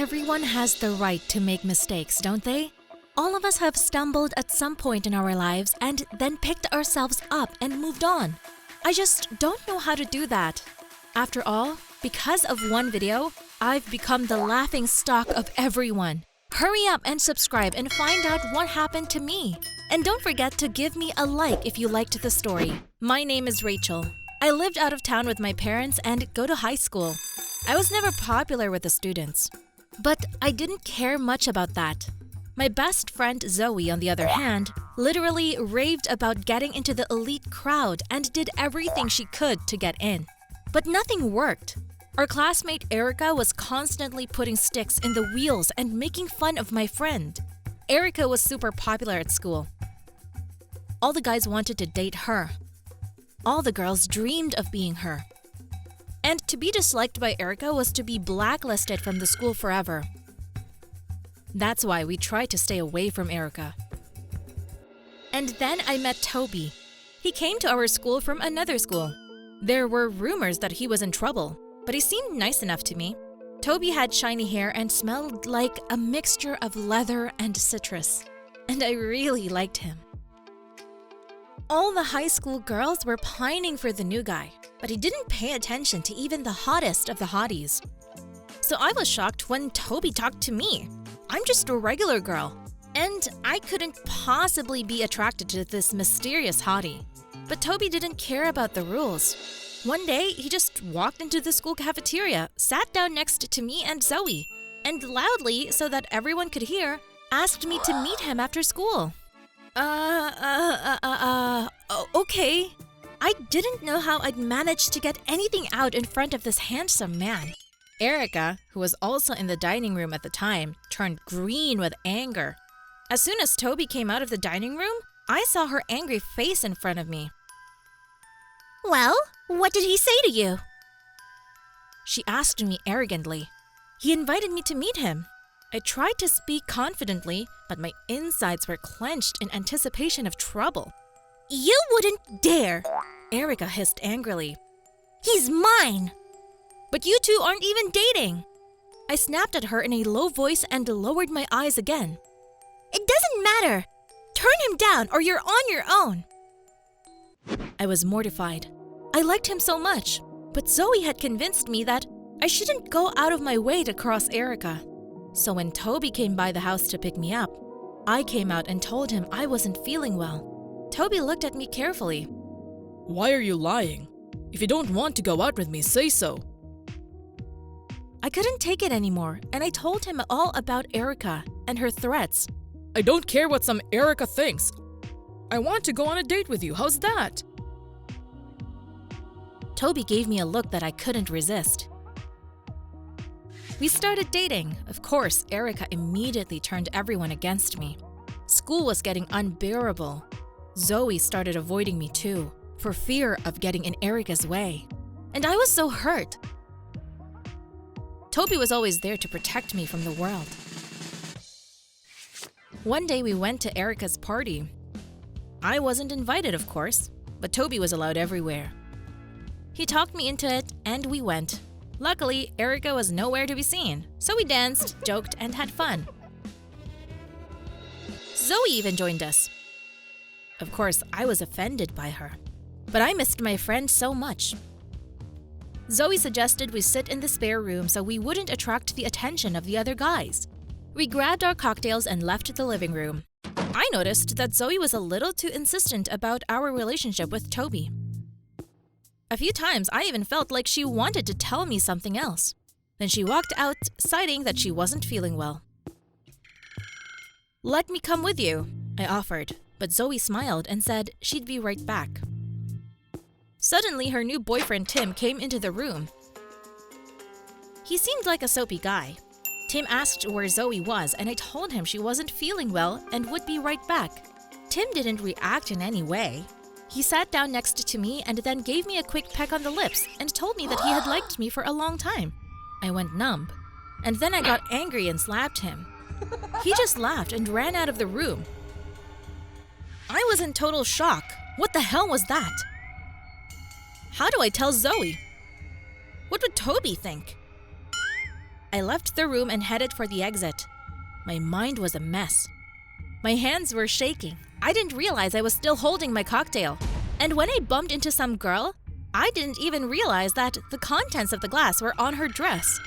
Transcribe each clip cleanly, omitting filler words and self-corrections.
Everyone has the right to make mistakes, don't they? All of us have stumbled at some point in our lives and then picked ourselves up and moved on. I just don't know how to do that. After all, because of one video, I've become the laughing stock of everyone. Hurry up and subscribe and find out what happened to me. And don't forget to give me a like if you liked the story. My name is Rachel. I lived out of town with my parents and go to high school. I was never popular with the students. But I didn't care much about that. My best friend Zoey, on the other hand, literally raved about getting into the elite crowd and did everything she could to get in. But nothing worked. Our classmate Erika was constantly putting sticks in the wheels and making fun of my friend. Erika was super popular at school. All the guys wanted to date her. All the girls dreamed of being her. And to be disliked by Erika was to be blacklisted from the school forever. That's why we tried to stay away from Erika. And then I met Toby. He came to our school from another school. There were rumors that he was in trouble, but he seemed nice enough to me. Toby had shiny hair and smelled like a mixture of leather and citrus, and I really liked him. All the high school girls were pining for the new guy, but he didn't pay attention to even the hottest of the hotties. So I was shocked when Toby talked to me. I'm just a regular girl, and I couldn't possibly be attracted to this mysterious hottie. But Toby didn't care about the rules. One day, he just walked into the school cafeteria, sat down next to me and Zoey, and loudly, so that everyone could hear, asked me to meet him after school. Okay. I didn't know how I'd managed to get anything out in front of this handsome man. Erika, who was also in the dining room at the time, turned green with anger. As soon as Toby came out of the dining room, I saw her angry face in front of me. Well, what did he say to you? She asked me arrogantly. He invited me to meet him. I tried to speak confidently, but my insides were clenched in anticipation of trouble. You wouldn't dare! Erika hissed angrily. He's mine! But you two aren't even dating! I snapped at her in a low voice and lowered my eyes again. It doesn't matter! Turn him down or you're on your own! I was mortified. I liked him so much, but Zoey had convinced me that I shouldn't go out of my way to cross Erika. So when Toby came by the house to pick me up, I came out and told him I wasn't feeling well. Toby looked at me carefully. Why are you lying? If you don't want to go out with me, say so. I couldn't take it anymore, and I told him all about Erika and her threats. I don't care what some Erika thinks. I want to go on a date with you, how's that? Toby gave me a look that I couldn't resist. We started dating. Of course, Erika immediately turned everyone against me. School was getting unbearable. Zoey started avoiding me too, for fear of getting in Erika's way. And I was so hurt. Toby was always there to protect me from the world. One day we went to Erika's party. I wasn't invited, of course, but Toby was allowed everywhere. He talked me into it, and we went. Luckily, Erika was nowhere to be seen, so we danced, joked, and had fun. Zoey even joined us. Of course, I was offended by her, but I missed my friend so much. Zoey suggested we sit in the spare room so we wouldn't attract the attention of the other guys. We grabbed our cocktails and left the living room. I noticed that Zoey was a little too insistent about our relationship with Toby. A few times, I even felt like she wanted to tell me something else. Then she walked out, citing that she wasn't feeling well. "Let me come with you," I offered, but Zoey smiled and said she'd be right back. Suddenly, her new boyfriend Tim came into the room. He seemed like a soapy guy. Tim asked where Zoey was, and I told him she wasn't feeling well and would be right back. Tim didn't react in any way. He sat down next to me and then gave me a quick peck on the lips and told me that he had liked me for a long time. I went numb, and then I got angry and slapped him. He just laughed and ran out of the room. I was in total shock. What the hell was that? How do I tell Zoey? What would Toby think? I left the room and headed for the exit. My mind was a mess. My hands were shaking. I didn't realize I was still holding my cocktail. And when I bumped into some girl, I didn't even realize that the contents of the glass were on her dress.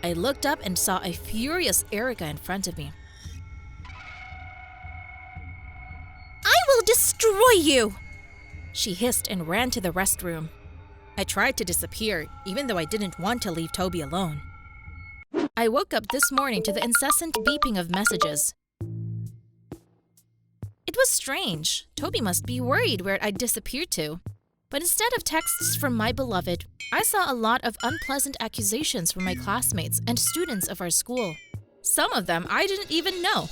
I looked up and saw a furious Erika in front of me. I will destroy you! She hissed and ran to the restroom. I tried to disappear, even though I didn't want to leave Toby alone. I woke up this morning to the incessant beeping of messages. It was strange. Toby must be worried where I'd disappeared to. But instead of texts from my beloved, I saw a lot of unpleasant accusations from my classmates and students of our school. Some of them I didn't even know.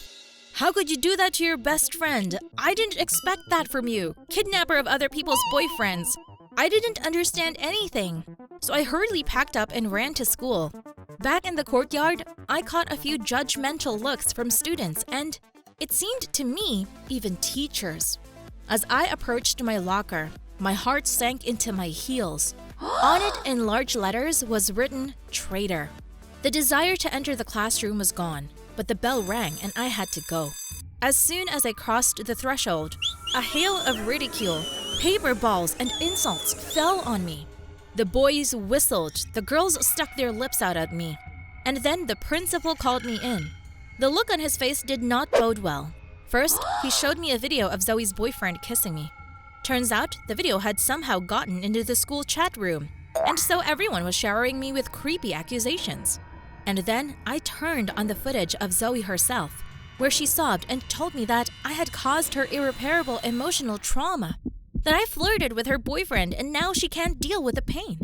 How could you do that to your best friend? I didn't expect that from you. Kidnapper of other people's boyfriends. I didn't understand anything. So I hurriedly packed up and ran to school. Back in the courtyard, I caught a few judgmental looks from students and, it seemed to me, even teachers. As I approached my locker, my heart sank into my heels. On it in large letters was written, "Traitor." The desire to enter the classroom was gone, but the bell rang and I had to go. As soon as I crossed the threshold, a hail of ridicule, paper balls, and insults fell on me. The boys whistled, the girls stuck their lips out at me, and then the principal called me in. The look on his face did not bode well. First, he showed me a video of Zoey's boyfriend kissing me. Turns out, the video had somehow gotten into the school chat room, and so everyone was showering me with creepy accusations. And then I turned on the footage of Zoey herself, where she sobbed and told me that I had caused her irreparable emotional trauma, that I flirted with her boyfriend and now she can't deal with the pain,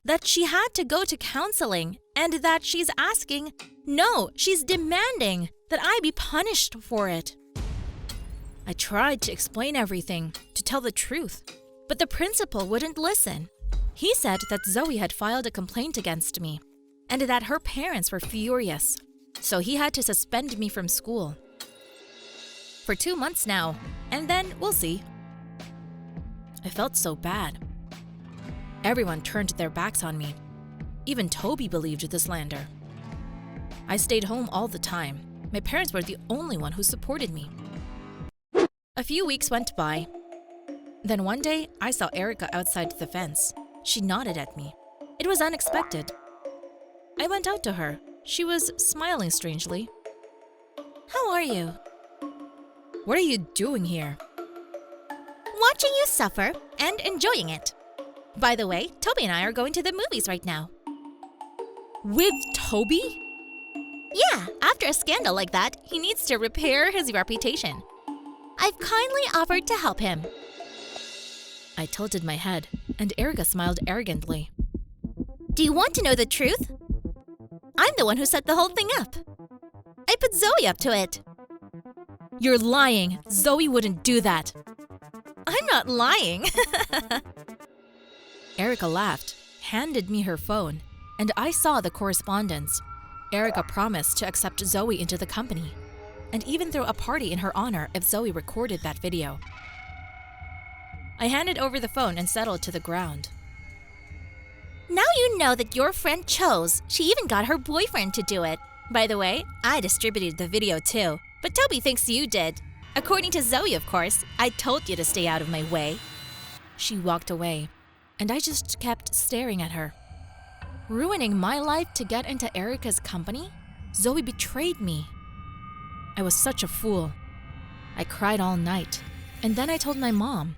that she had to go to counseling, and that she's asking, no, she's demanding that I be punished for it. I tried to explain everything, to tell the truth, but the principal wouldn't listen. He said that Zoey had filed a complaint against me, and that her parents were furious, so he had to suspend me from school. For 2 months now, and then we'll see. I felt so bad. Everyone turned their backs on me. Even Toby believed the slander. I stayed home all the time. My parents were the only one who supported me. A few weeks went by. Then one day, I saw Erika outside the fence. She nodded at me. It was unexpected. I went out to her. She was smiling strangely. How are you? What are you doing here? Watching you suffer and enjoying it. By the way, Toby and I are going to the movies right now. With Toby? Yeah, after a scandal like that, he needs to repair his reputation. I've kindly offered to help him. I tilted my head, and Erika smiled arrogantly. Do you want to know the truth? I'm the one who set the whole thing up. I put Zoey up to it. You're lying. Zoey wouldn't do that. I'm not lying. Erika laughed, handed me her phone, and I saw the correspondence. Erika promised to accept Zoey into the company, and even throw a party in her honor if Zoey recorded that video. I handed over the phone and settled to the ground. Now you know that your friend chose. She even got her boyfriend to do it. By the way, I distributed the video too, but Toby thinks you did. According to Zoey, of course. I told you to stay out of my way. She walked away, and I just kept staring at her. Ruining my life to get into Erika's company? Zoey betrayed me. I was such a fool. I cried all night, and then I told my mom.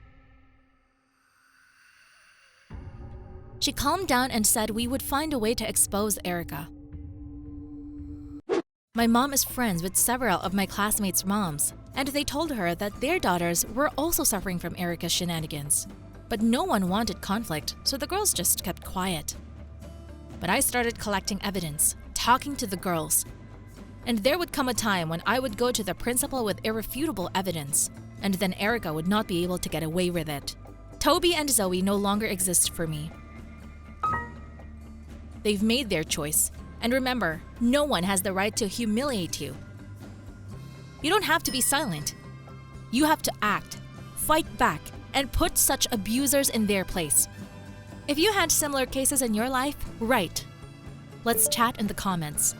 She calmed down and said we would find a way to expose Erika. My mom is friends with several of my classmates' moms, and they told her that their daughters were also suffering from Erika's shenanigans. But no one wanted conflict, so the girls just kept quiet. But I started collecting evidence, talking to the girls. And there would come a time when I would go to the principal with irrefutable evidence, and then Erika would not be able to get away with it. Toby and Zoey no longer exist for me. They've made their choice. And remember, no one has the right to humiliate you. You don't have to be silent. You have to act, fight back, and put such abusers in their place. If you had similar cases in your life, write. Let's chat in the comments.